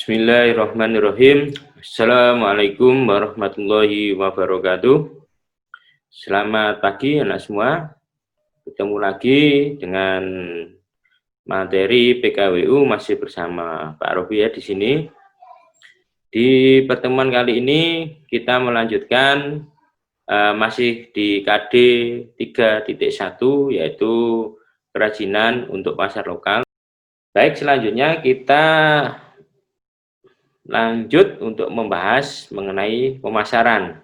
Bismillahirrahmanirrahim. Assalamualaikum warahmatullahi wabarakatuh. Selamat pagi anak semua. Ketemu lagi dengan materi PKWU masih bersama Pak Robi ya di sini. Di pertemuan kali ini kita melanjutkan masih di KD 3.1 yaitu kerajinan untuk pasar lokal. Baik, selanjutnya kita lanjut untuk membahas mengenai pemasaran.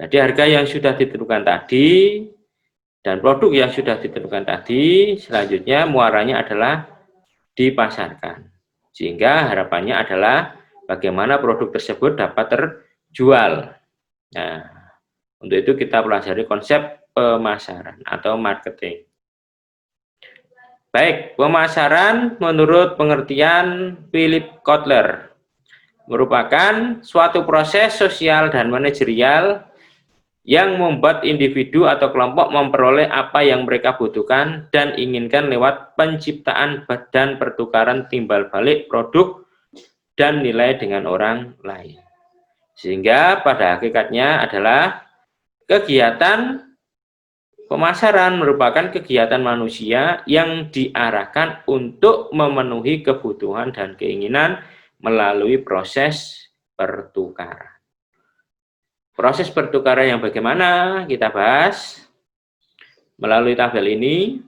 Jadi harga yang sudah ditentukan tadi dan produk yang sudah ditentukan tadi, selanjutnya muaranya adalah dipasarkan. Sehingga harapannya adalah bagaimana produk tersebut dapat terjual. Nah, untuk itu kita pelajari konsep pemasaran atau marketing. Baik, pemasaran menurut pengertian Philip Kotler merupakan suatu proses sosial dan manajerial yang membuat individu atau kelompok memperoleh apa yang mereka butuhkan dan inginkan lewat penciptaan dan pertukaran timbal balik produk dan nilai dengan orang lain. Sehingga pada hakikatnya adalah kegiatan pemasaran merupakan kegiatan manusia yang diarahkan untuk memenuhi kebutuhan dan keinginan melalui proses pertukaran. Proses pertukaran yang bagaimana kita bahas melalui tabel ini.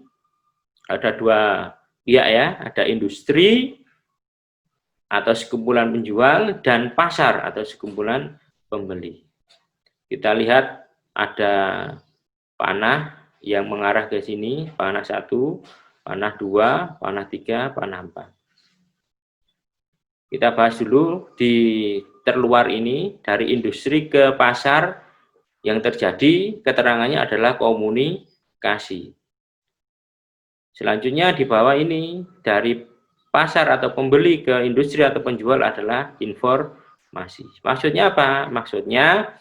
Ada dua pihak ya, ada industri atau sekumpulan penjual dan pasar atau sekumpulan pembeli. Kita lihat ada panah yang mengarah ke sini, panah 1, panah 2, panah 3, panah 4. Kita bahas dulu di terluar ini, dari industri ke pasar yang terjadi, keterangannya adalah komunikasi. Selanjutnya di bawah ini, dari pasar atau pembeli ke industri atau penjual adalah informasi. Maksudnya apa? Maksudnya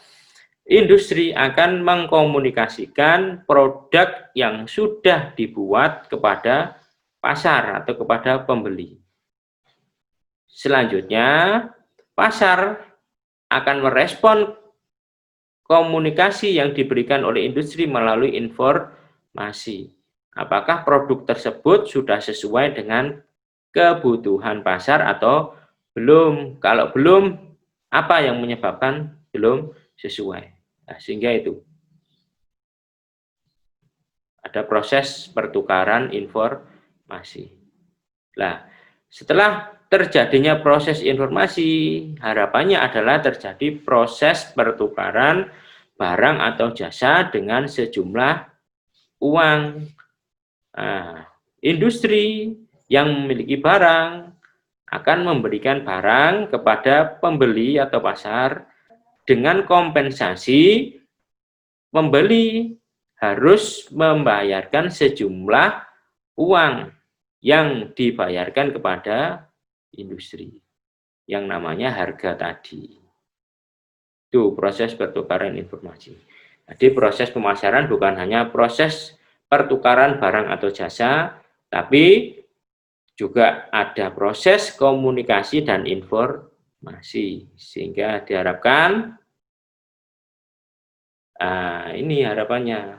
industri akan mengkomunikasikan produk yang sudah dibuat kepada pasar atau kepada pembeli. Selanjutnya, pasar akan merespon komunikasi yang diberikan oleh industri melalui informasi. Apakah produk tersebut sudah sesuai dengan kebutuhan pasar atau belum? Kalau belum, apa yang menyebabkan belum sesuai? Nah, sehingga itu ada proses pertukaran informasi. Nah, setelah terjadinya proses informasi, harapannya adalah terjadi proses pertukaran barang atau jasa dengan sejumlah uang. Nah, industri yang memiliki barang akan memberikan barang kepada pembeli atau pasar dengan kompensasi pembeli harus membayarkan sejumlah uang yang dibayarkan kepada industri yang namanya harga tadi. Itu proses pertukaran informasi. Jadi proses pemasaran bukan hanya proses pertukaran barang atau jasa, tapi juga ada proses komunikasi dan informasi. Sehingga diharapkan, ini harapannya,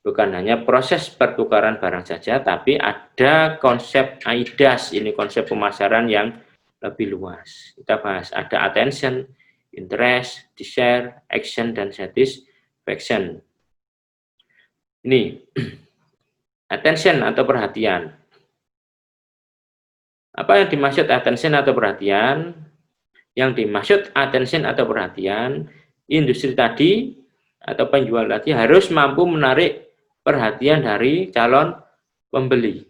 bukan hanya proses pertukaran barang saja, tapi ada konsep AIDAS, ini konsep pemasaran yang lebih luas. Kita bahas, ada attention, interest, desire, action, dan satisfaction. Ini, attention atau perhatian. Apa yang dimaksud attention atau perhatian? Yang dimaksud attention atau perhatian, industri tadi atau penjual tadi harus mampu menarik perhatian dari calon pembeli.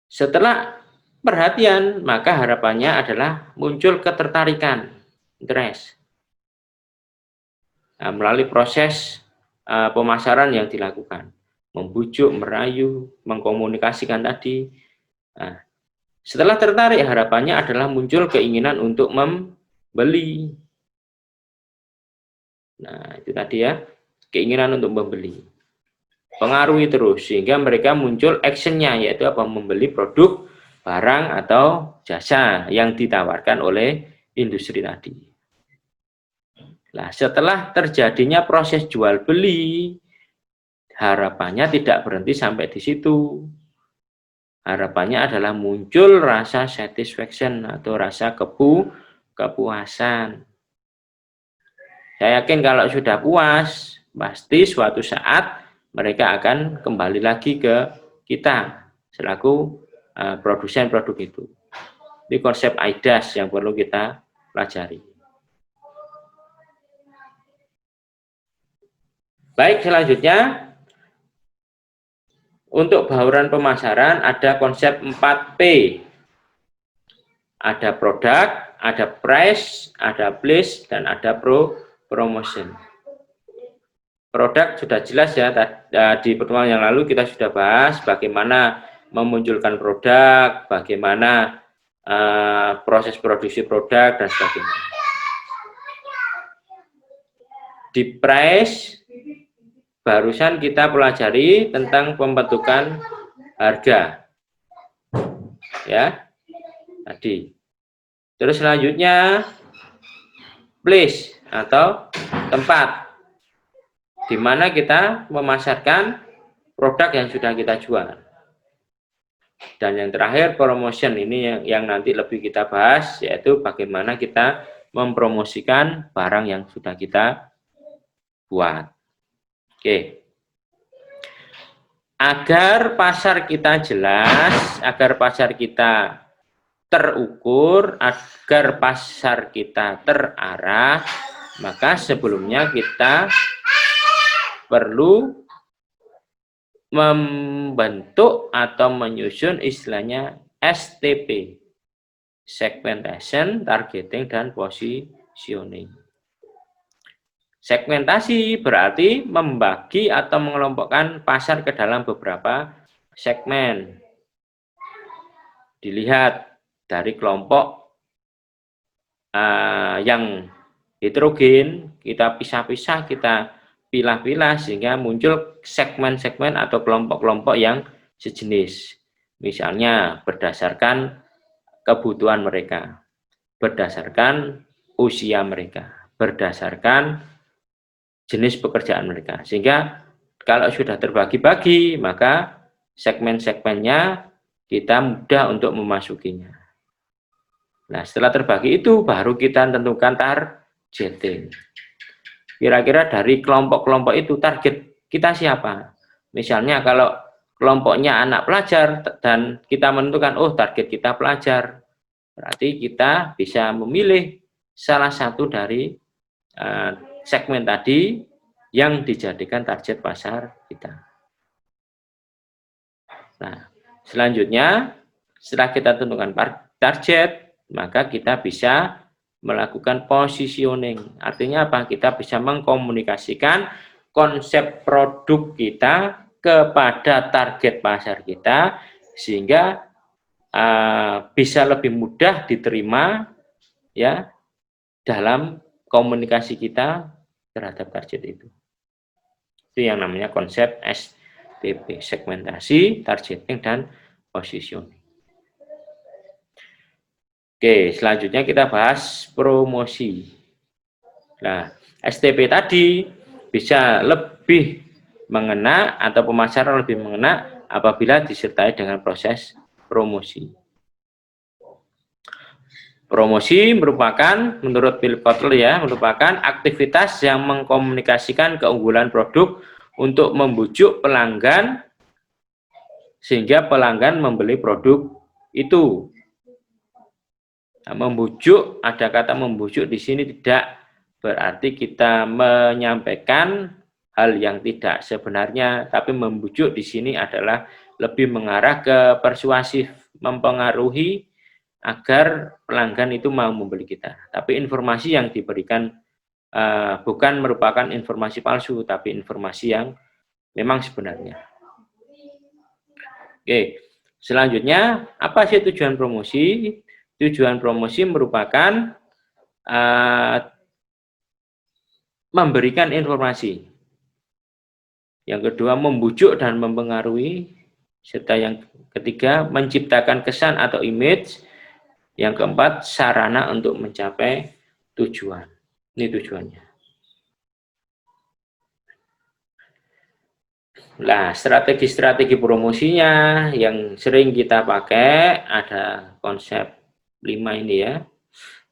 Setelah perhatian, maka harapannya adalah muncul ketertarikan, interest. Nah, melalui proses pemasaran yang dilakukan, membujuk, merayu, mengkomunikasikan tadi. Nah, setelah tertarik, harapannya adalah muncul keinginan untuk membeli. Nah, itu tadi ya, keinginan untuk membeli. Pengaruhi terus, sehingga mereka muncul actionnya, yaitu apa? Membeli produk barang atau jasa yang ditawarkan oleh industri tadi. Nah, setelah terjadinya proses jual beli, harapannya tidak berhenti sampai di situ. Harapannya adalah muncul rasa satisfaction atau rasa kepuasan. Saya yakin kalau sudah puas, pasti suatu saat mereka akan kembali lagi ke kita selaku produsen produk itu. Ini konsep AIDAS yang perlu kita pelajari. Baik, selanjutnya untuk bauran pemasaran ada konsep 4P. Ada produk, ada price, ada place, dan ada promotion. Produk sudah jelas ya, di pertemuan yang lalu kita sudah bahas bagaimana memunculkan produk, bagaimana proses produksi produk, dan sebagainya. Di price, barusan kita pelajari tentang pembentukan harga. Ya, tadi. Terus selanjutnya, place atau tempat, di mana kita memasarkan produk yang sudah kita jual. Dan yang terakhir promotion, ini yang nanti lebih kita bahas, yaitu bagaimana kita mempromosikan barang yang sudah kita buat. Oke. Agar pasar kita jelas, agar pasar kita terukur, agar pasar kita terarah, maka sebelumnya kita perlu membentuk atau menyusun istilahnya STP, segmentation, targeting, dan positioning. Segmentasi berarti membagi atau mengelompokkan pasar ke dalam beberapa segmen. Dilihat dari kelompok yang heterogen, kita pisah-pisah, kita pilah-pilah sehingga muncul segmen-segmen atau kelompok-kelompok yang sejenis. Misalnya berdasarkan kebutuhan mereka, berdasarkan usia mereka, berdasarkan jenis pekerjaan mereka. Sehingga kalau sudah terbagi-bagi, maka segmen-segmennya kita mudah untuk memasukinya. Nah, setelah terbagi itu baru kita tentukan targeting. Kira-kira dari kelompok-kelompok itu target kita siapa? Misalnya kalau kelompoknya anak pelajar dan kita menentukan, oh target kita pelajar, berarti kita bisa memilih salah satu dari segmen tadi yang dijadikan target pasar kita. Nah, selanjutnya setelah kita tentukan target, maka kita bisa melakukan positioning. Artinya apa? Kita bisa mengkomunikasikan konsep produk kita kepada target pasar kita sehingga bisa lebih mudah diterima ya dalam komunikasi kita terhadap target itu. Itu yang namanya konsep STP, segmentasi, targeting, dan positioning. Oke, selanjutnya kita bahas promosi. Nah, STP tadi bisa lebih mengena atau pemasaran lebih mengena apabila disertai dengan proses promosi. Promosi merupakan, menurut Philip Kotler ya, merupakan aktivitas yang mengkomunikasikan keunggulan produk untuk membujuk pelanggan sehingga pelanggan membeli produk itu. Nah, membujuk, ada kata membujuk di sini tidak berarti kita menyampaikan hal yang tidak sebenarnya, tapi membujuk di sini adalah lebih mengarah ke persuasif, mempengaruhi agar pelanggan itu mau membeli kita. Tapi informasi yang diberikan bukan merupakan informasi palsu, tapi informasi yang memang sebenarnya. Oke, selanjutnya apa sih tujuan promosi? Tujuan promosi merupakan memberikan informasi. Yang kedua, membujuk dan mempengaruhi Serta yang ketiga, menciptakan kesan atau image. Yang keempat, sarana untuk mencapai tujuan. Ini tujuannya. Nah, strategi-strategi promosinya yang sering kita pakai ada konsep 5 ini ya.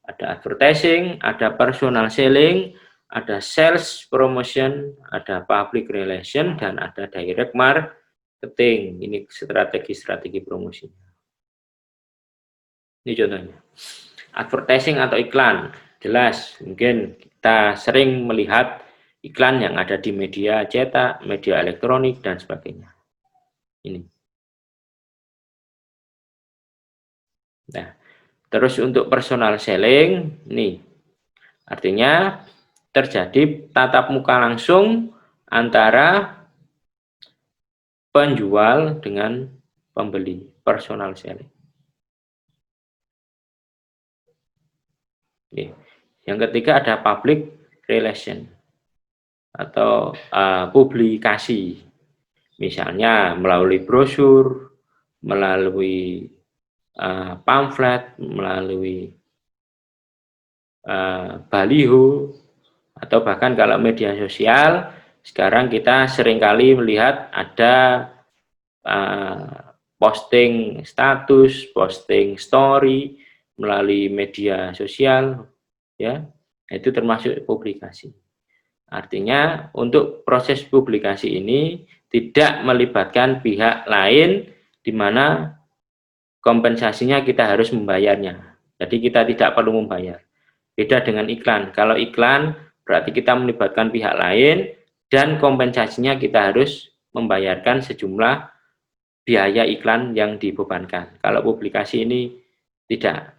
Ada advertising, ada personal selling, ada sales promotion, ada public relation, dan ada direct marketing. Ini strategi-strategi promosi. Ini contohnya. Advertising atau iklan. Jelas, mungkin kita sering melihat iklan yang ada di media cetak, media elektronik, dan sebagainya. Ini. Nah, terus untuk personal selling, nih, artinya terjadi tatap muka langsung antara penjual dengan pembeli, personal selling. Oke. Yang ketiga ada public relation atau publikasi, misalnya melalui brosur, melalui pamflet, melalui baliho, atau bahkan kalau media sosial sekarang kita seringkali melihat ada posting status, posting story melalui media sosial, ya, itu termasuk publikasi. Artinya untuk proses publikasi ini tidak melibatkan pihak lain di mana kompensasinya kita harus membayarnya. Jadi kita tidak perlu membayar. Beda dengan iklan. Kalau iklan berarti kita melibatkan pihak lain dan kompensasinya kita harus membayarkan sejumlah biaya iklan yang dibebankan. Kalau publikasi ini tidak.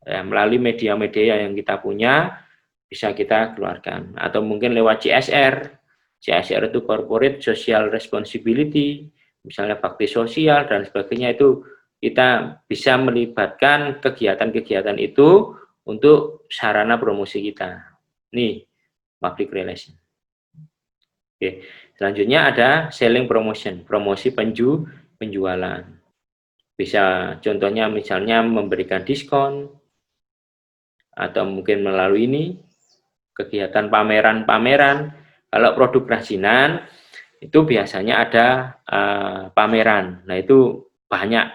Ya, melalui media-media yang kita punya bisa kita keluarkan. Atau mungkin lewat CSR. CSR itu Corporate Social Responsibility, misalnya bakti sosial dan sebagainya, itu kita bisa melibatkan kegiatan-kegiatan itu untuk sarana promosi kita. Nih, public relation. Oke, selanjutnya ada selling promotion, promosi penjualan. Bisa contohnya misalnya memberikan diskon, atau mungkin melalui ini kegiatan pameran-pameran. Kalau produk kerajinan itu biasanya ada pameran. Nah, itu banyak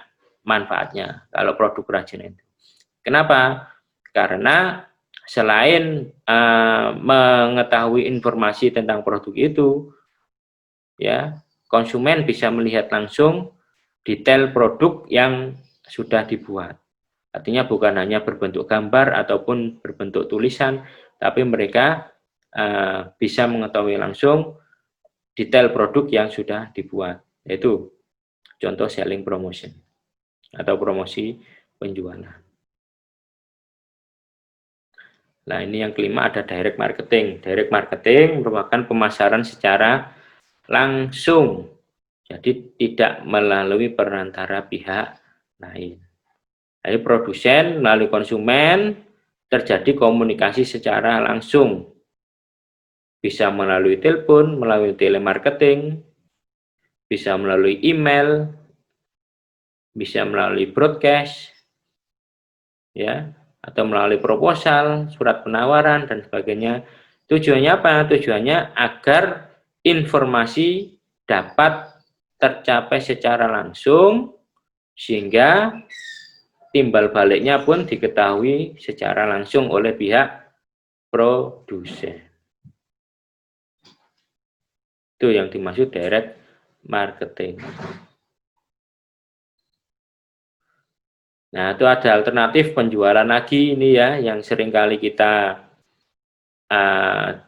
manfaatnya kalau produk kerajinan itu. Kenapa? Karena selain mengetahui informasi tentang produk itu, ya, konsumen bisa melihat langsung detail produk yang sudah dibuat. Artinya bukan hanya berbentuk gambar ataupun berbentuk tulisan, tapi mereka bisa mengetahui langsung detail produk yang sudah dibuat. Yaitu contoh selling promotion atau promosi penjualan. Nah, ini yang kelima ada direct marketing. Direct marketing merupakan pemasaran secara langsung. Jadi tidak melalui perantara pihak lain. Jadi produsen melalui konsumen terjadi komunikasi secara langsung. Bisa melalui telepon, melalui telemarketing, bisa melalui email, bisa melalui broadcast, ya, atau melalui proposal, surat penawaran, dan sebagainya. Tujuannya apa? Tujuannya agar informasi dapat tercapai secara langsung, sehingga timbal baliknya pun diketahui secara langsung oleh pihak produsen. Itu yang dimaksud direct marketing. Nah, itu ada alternatif penjualan lagi ini ya, yang seringkali kita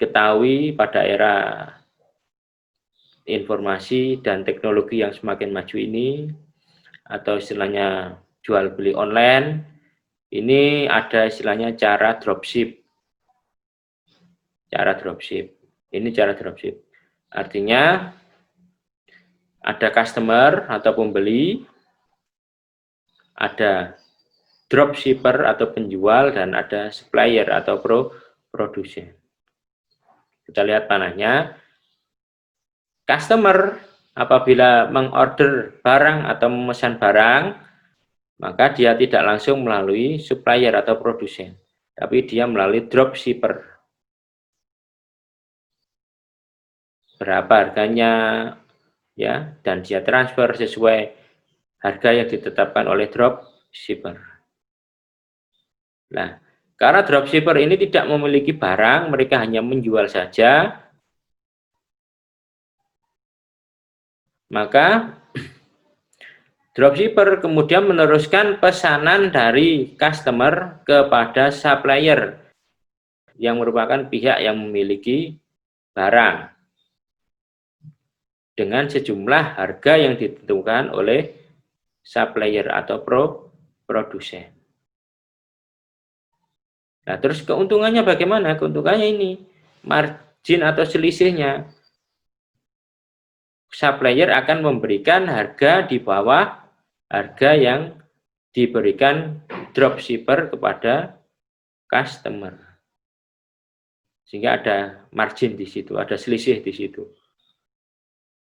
ketahui pada era informasi dan teknologi yang semakin maju ini, atau istilahnya jual beli online. Ini ada istilahnya cara dropship. Cara dropship. Ini cara dropship. Artinya ada customer atau pembeli, ada dropshipper atau penjual, dan ada supplier atau produsen. Kita lihat panahnya. Customer apabila mengorder barang atau memesan barang, maka dia tidak langsung melalui supplier atau produsen, tapi dia melalui dropshipper. Berapa harganya, ya, dan dia transfer sesuai harga yang ditetapkan oleh dropshipper. Nah, karena dropshipper ini tidak memiliki barang, mereka hanya menjual saja, maka dropshipper kemudian meneruskan pesanan dari customer kepada supplier yang merupakan pihak yang memiliki barang dengan sejumlah harga yang ditentukan oleh supplier atau produsen. Nah, terus keuntungannya bagaimana? Keuntungannya ini, margin atau selisihnya. Supplier akan memberikan harga di bawah harga yang diberikan dropshipper kepada customer. Sehingga ada margin di situ, ada selisih di situ.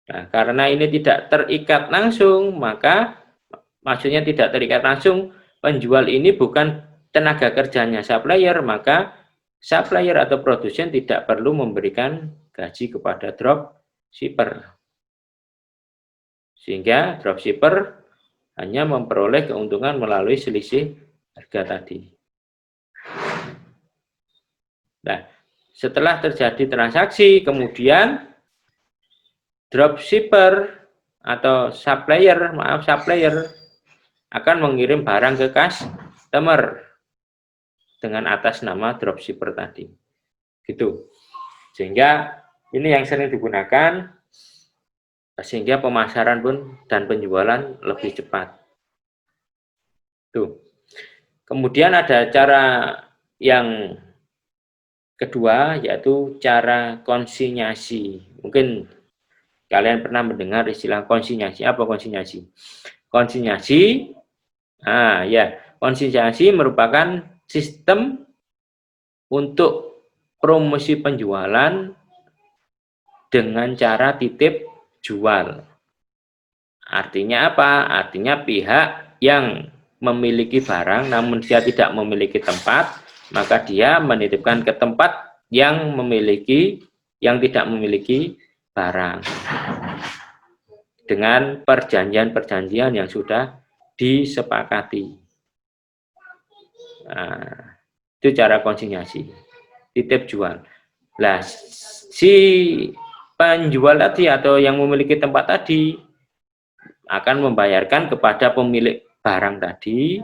Nah, karena ini tidak terikat langsung, maka maksudnya tidak terikat langsung, penjual ini bukan tenaga kerjanya supplier, maka supplier atau produsen tidak perlu memberikan gaji kepada dropshipper. Sehingga dropshipper hanya memperoleh keuntungan melalui selisih harga tadi. Nah, setelah terjadi transaksi, kemudian dropshipper atau supplier akan mengirim barang ke customer dengan atas nama dropshipper tadi. Gitu. Sehingga ini yang sering digunakan, sehingga pemasaran pun dan penjualan lebih cepat. Tuh. Kemudian ada cara yang kedua, yaitu cara konsinyasi. Mungkin kalian pernah mendengar istilah konsinyasi. Apa konsinyasi? Konsinyasi, konsinyasi merupakan sistem untuk promosi penjualan dengan cara titip jual. Artinya apa? Artinya pihak yang memiliki barang namun dia tidak memiliki tempat, maka dia menitipkan ke tempat yang tidak memiliki barang dengan perjanjian-perjanjian yang sudah disepakati. Nah, itu cara konsinyasi, titip jual. Nah, si penjual tadi atau yang memiliki tempat tadi akan membayarkan kepada pemilik barang tadi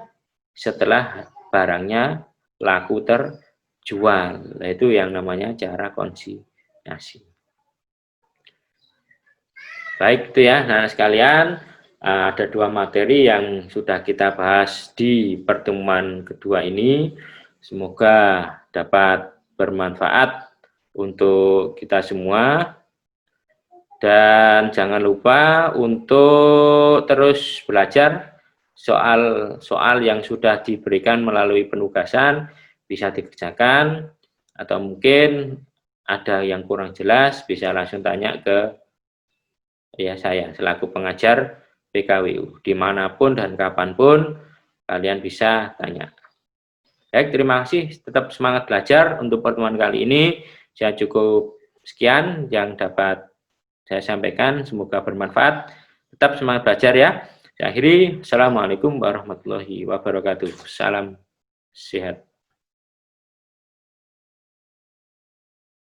setelah barangnya laku terjual. Nah, itu yang namanya cara konsinyasi. Baik, itu ya. Nah, sekalian, ada dua materi yang sudah kita bahas di pertemuan kedua ini. Semoga dapat bermanfaat untuk kita semua. Dan jangan lupa untuk terus belajar soal-soal yang sudah diberikan melalui penugasan, bisa dikerjakan, atau mungkin ada yang kurang jelas, bisa langsung tanya ke saya selaku pengajar PKWU. Dimanapun dan kapanpun kalian bisa tanya. Baik, terima kasih. Tetap semangat belajar. Untuk pertemuan kali ini saya cukup sekian yang dapat saya sampaikan. Semoga bermanfaat. Tetap semangat belajar ya. Saya akhiri. Assalamualaikum warahmatullahi wabarakatuh. Salam sehat.